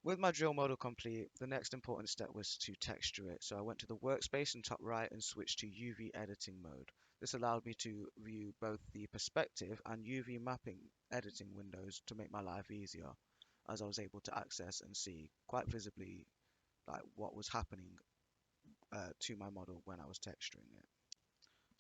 With my drill model complete, the next important step was to texture it. So I went to the workspace in top right and switched to UV editing mode. This allowed me to view both the perspective and UV mapping editing windows to make my life easier, as I was able to access and see quite visibly like what was happening to my model when I was texturing it.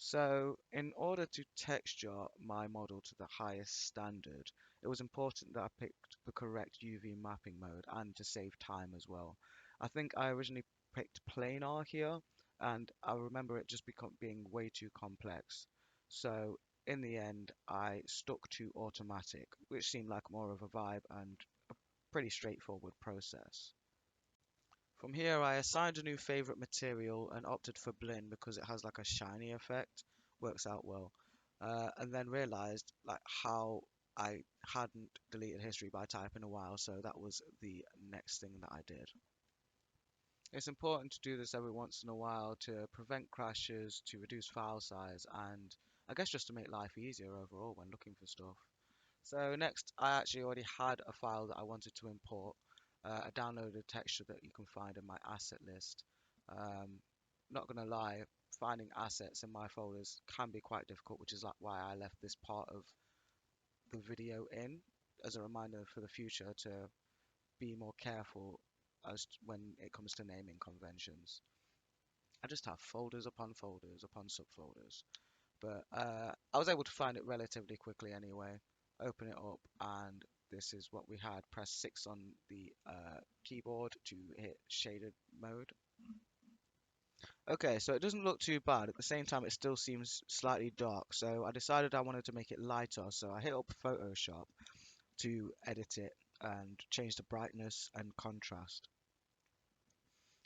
So in order to texture my model to the highest standard, it was important that I picked the correct UV mapping mode and to save time as well. I think I originally picked planar here, and I remember it just being way too complex. So in the end, I stuck to automatic, which seemed like more of a vibe and a pretty straightforward process. From here, I assigned a new favorite material and opted for Blinn because it has like a shiny effect, works out well. And then realized like how I hadn't deleted history by type in a while, so that was the next thing that I did. It's important to do this every once in a while to prevent crashes, to reduce file size, and I guess just to make life easier overall when looking for stuff. So next, I actually already had a file that I wanted to import, a downloaded texture that you can find in my asset list. Um, Not gonna lie, finding assets in my folders can be quite difficult, which is like why I left this part of the video in as a reminder for the future to be more careful when it comes to naming conventions. I just have folders upon folders upon subfolders. But I was able to find it relatively quickly anyway. Open it up, and this is what we had. Press 6 on the keyboard to hit shaded mode. Okay, so it doesn't look too bad. At the same time, it still seems slightly dark. So I decided I wanted to make it lighter. So I hit up Photoshop to edit it and change the brightness and contrast.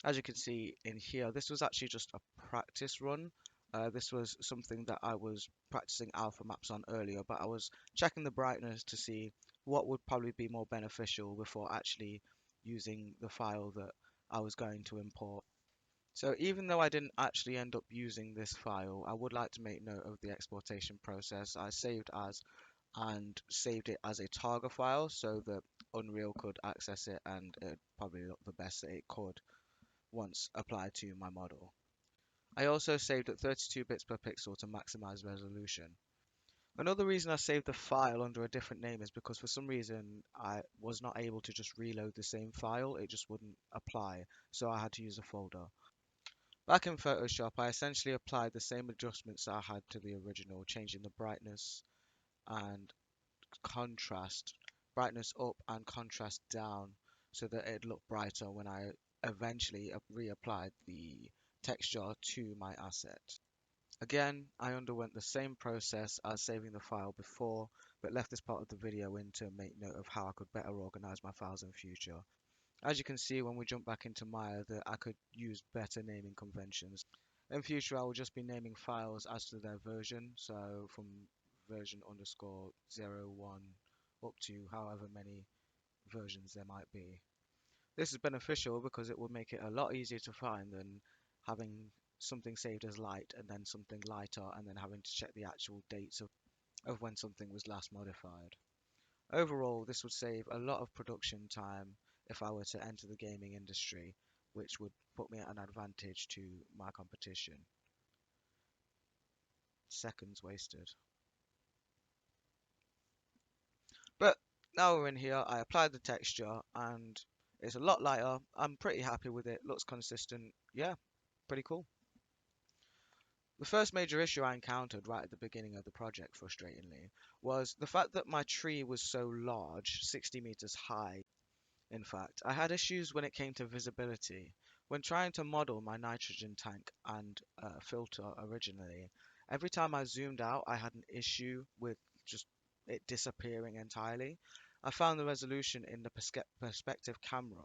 As you can see in here, this was actually just a practice run. This was something that I was practicing alpha maps on earlier, but I was checking the brightness to see what would probably be more beneficial before actually using the file that I was going to import. So even though I didn't actually end up using this file, I would like to make note of the exportation process I saved as and saved it as a Targa file so that Unreal could access it and it probably look the best that it could once applied to my model. I also saved at 32 bits per pixel to maximize resolution. Another reason I saved the file under a different name is because for some reason I was not able to just reload the same file, it just wouldn't apply, so I had to use a folder. Back in Photoshop, I essentially applied the same adjustments I had to the original, changing the brightness and contrast, brightness up and contrast down, so that it looked brighter when I eventually reapplied the texture to my asset. Again, I underwent the same process as saving the file before, but left this part of the video in to make note of how I could better organize my files in future. As you can see when we jump back into Maya that I could use better naming conventions. In future I will just be naming files as to their version, so from version underscore 01 up to however many versions there might be. This is beneficial because it will make it a lot easier to find than having something saved as light and then something lighter and then having to check the actual dates of when something was last modified. Overall, this would save a lot of production time if I were to enter the gaming industry, which would put me at an advantage to my competition. Seconds wasted. But now we're in here, I applied the texture and it's a lot lighter. I'm pretty happy with it, looks consistent. Yeah, pretty cool. The first major issue I encountered right at the beginning of the project, frustratingly, was the fact that my tree was so large, 60 meters high. In fact, I had issues when it came to visibility. When trying to model my nitrogen tank and filter originally, every time I zoomed out, I had an issue with just it disappearing entirely. I found the resolution in the perspective camera.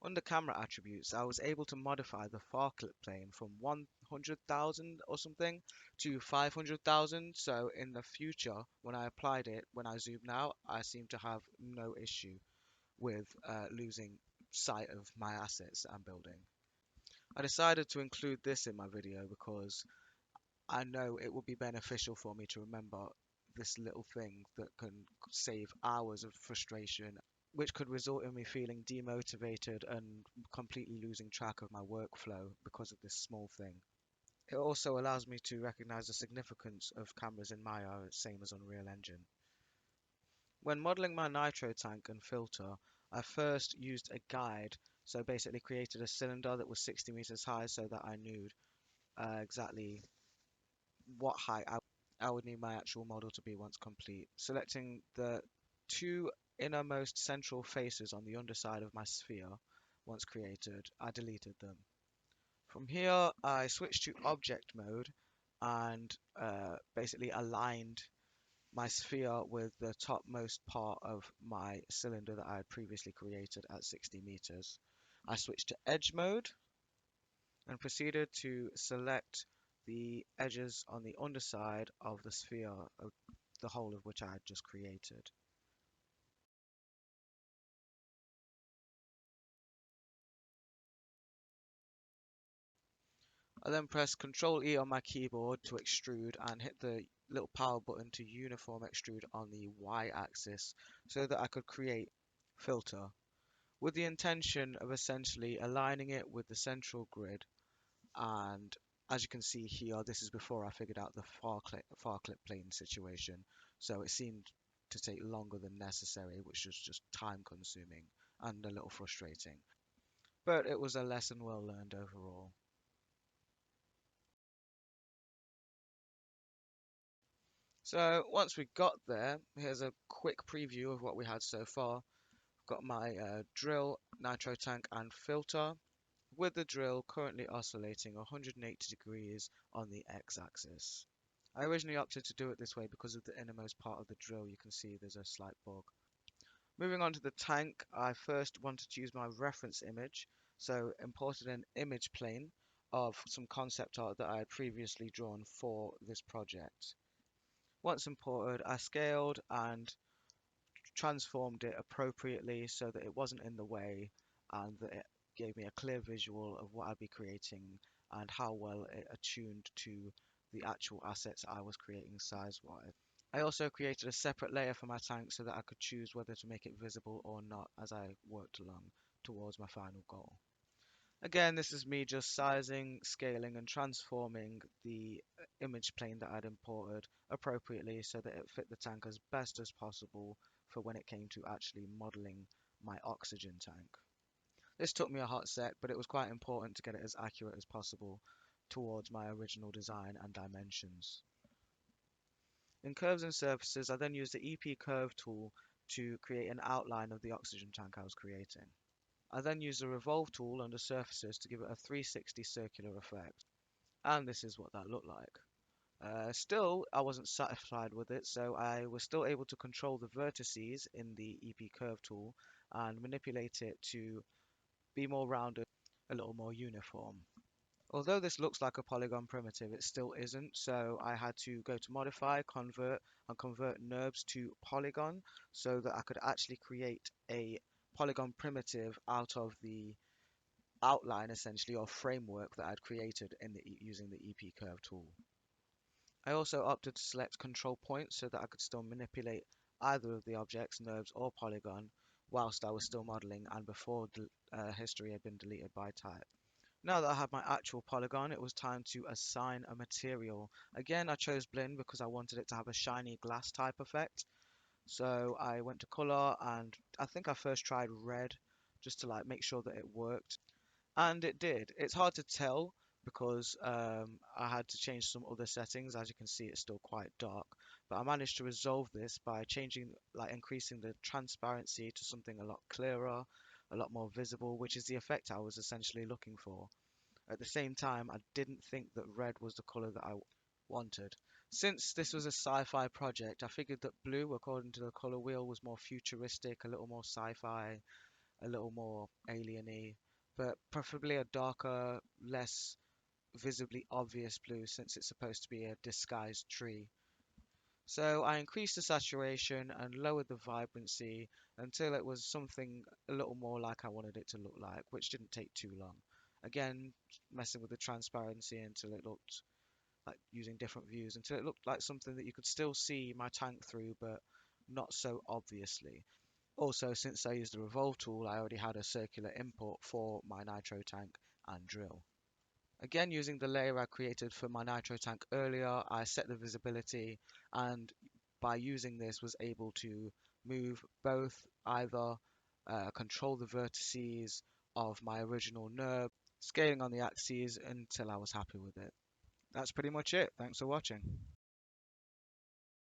Under camera attributes, I was able to modify the far clip plane from 100,000 or something to 500,000. So in the future, when I applied it, when I zoomed out, I seemed to have no issue with losing sight of my assets that I'm building. I decided to include this in my video because I know it would be beneficial for me to remember this little thing that can save hours of frustration which could result in me feeling demotivated and completely losing track of my workflow because of this small thing. It also allows me to recognize the significance of cameras in Maya, same as Unreal Engine. When modeling my nitro tank and filter, I first used a guide, so basically created a cylinder that was 60 meters high so that I knew exactly what height I would need my actual model to be once complete. Selecting the two innermost central faces on the underside of my sphere once created, I deleted them. From here, I switched to object mode and basically aligned my sphere with the topmost part of my cylinder that I had previously created at 60 meters. I switched to edge mode and proceeded to select the edges on the underside of the sphere, the whole of which I had just created. I then pressed Ctrl E on my keyboard to extrude and hit the little power button to uniform extrude on the Y axis so that I could create filter with the intention of essentially aligning it with the central grid. And as you can see here, this is before I figured out the far clip plane situation. So it seemed to take longer than necessary, which was just time consuming and a little frustrating. But it was a lesson well learned overall. So once we got there, here's a quick preview of what we had so far. I've got my drill, nitro tank and filter, with the drill currently oscillating 180 degrees on the x-axis. I originally opted to do it this way because of the innermost part of the drill. You can see there's a slight bug. Moving on to the tank, I first wanted to use my reference image, so imported an image plane of some concept art that I had previously drawn for this project. Once imported, I scaled and transformed it appropriately so that it wasn't in the way and that it gave me a clear visual of what I'd be creating and how well it attuned to the actual assets I was creating size-wise. I also created a separate layer for my tank so that I could choose whether to make it visible or not as I worked along towards my final goal. Again, this is me just sizing, scaling and transforming the image plane that I'd imported appropriately so that it fit the tank as best as possible for when it came to actually modeling my oxygen tank. This took me a hot sec, but it was quite important to get it as accurate as possible towards my original design and dimensions. In curves and surfaces, I then used the EP curve tool to create an outline of the oxygen tank I was creating. I then used the revolve tool under surfaces to give it a 360 circular effect. And this is what that looked like. Still, I wasn't satisfied with it, so I was still able to control the vertices in the EP curve tool and manipulate it to be more rounded, a little more uniform. Although this looks like a polygon primitive, it still isn't, so I had to go to modify, convert, and convert NURBS to polygon so that I could actually create a polygon primitive out of the outline essentially or framework that I'd created using the EP curve tool. I also opted to select control points so that I could still manipulate either of the objects, NURBS or polygon, whilst I was still modeling and before history had been deleted by type. Now that I had my actual polygon, it was time to assign a material. Again, I chose blend because I wanted it to have a shiny glass type effect. So I went to color and I think I first tried red just to like make sure that it worked. And it did. It's hard to tell because I had to change some other settings. As you can see, it's still quite dark. But I managed to resolve this by changing, like increasing the transparency to something a lot clearer, a lot more visible, which is the effect I was essentially looking for. At the same time, I didn't think that red was the color that I wanted. Since this was a sci-fi project, I figured that blue, according to the color wheel, was more futuristic, a little more sci-fi, a little more alien-y, but preferably a darker, less visibly obvious blue since it's supposed to be a disguised tree. So I increased the saturation and lowered the vibrancy until it was something a little more like I wanted it to look like, which didn't take too long. Again, messing with the transparency until it looked like using different views until it looked like something that you could still see my tank through, but not so obviously. Also, since I used the Revolve tool, I already had a circular input for my nitro tank and drill. Again, using the layer I created for my nitro tank earlier, I set the visibility, and by using this was able to move both, either control the vertices of my original NURB, scaling on the axes until I was happy with it. That's pretty much it. Thanks for watching.